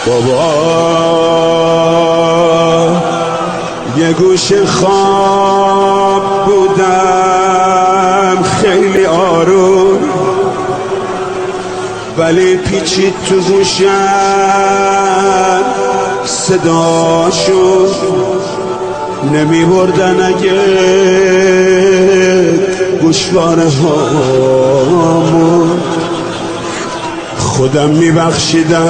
بابا یه گوشه خواب بودم خیلی آروم، ولی پیچید تو گوشم صداشون، نمیبردن اگه گوشواره هامون، خودم میبخشیدم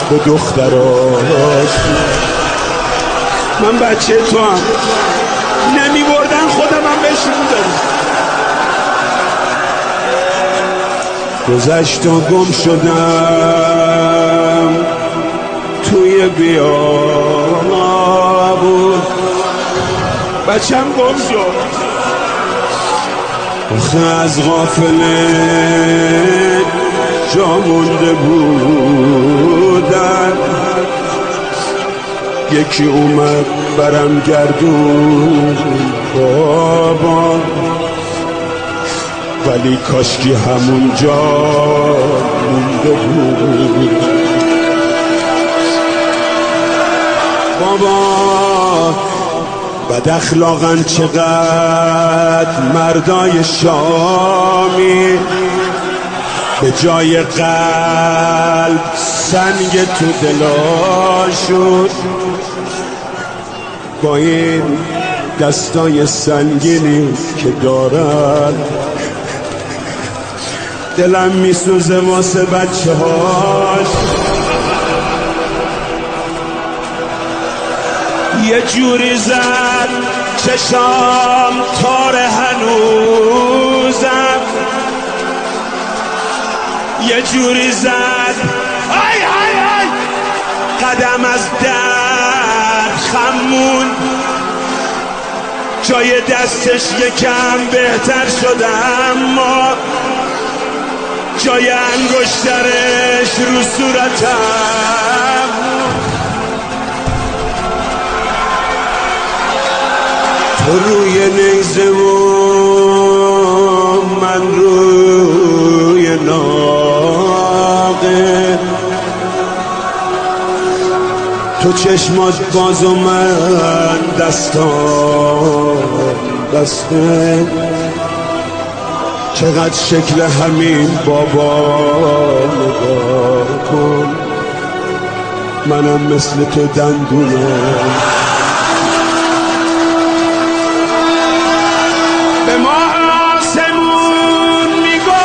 به دختراش. من بچه تو هم نمیبردن، خودم هم بهشون دارم. گذشت و گم شدم توی بیابون، بچم گم شد. آخه از غافله جا مونده بودن، یکی اومد برم گردون بابا، ولی کاشکی همونجا مونده بود. بابا بد اخلاقن چقدر مردای شامی، به جای قلب سنگ تو دلاشون، با این دستای سنگینی که دارن دلم میسوزه واسه بچه هاش. یه جوری زد چشام تار هنوزم، یه جوری زد ای ای ای قدم از در خمون، جای دستش یکم بهتر شد اما جای انگشترش رو صورتم. تو روی نیزه و من روی ناقه، تو چشمات باز و من دستان بسته، چقدر شکل همین بابا نگاه کن، منم مثل تو دندونم. به ما آسمون میگفت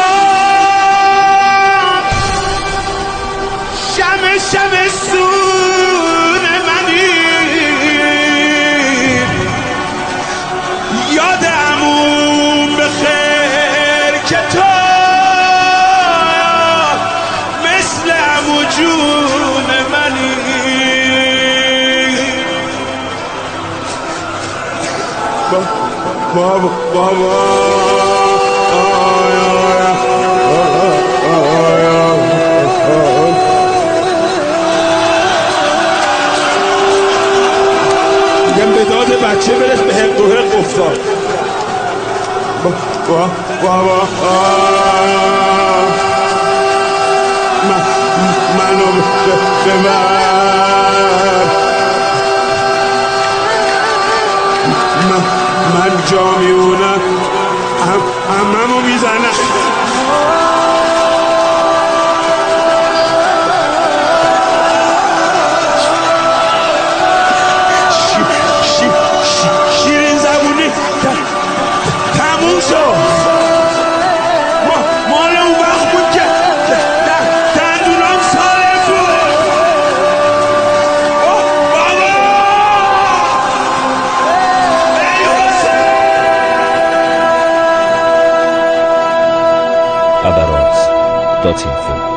شمع سون منی، یادمون بخیر که تو مثل عمو جون منی. بابا میگم به داد بچه برس به حق و حق افتاد. بابا منو ببر، من جا میونم هممو میزنم. شیرین زبونی تموم شد. مال اون وقت بود که دندونام سالم بود. بابا خبرات.info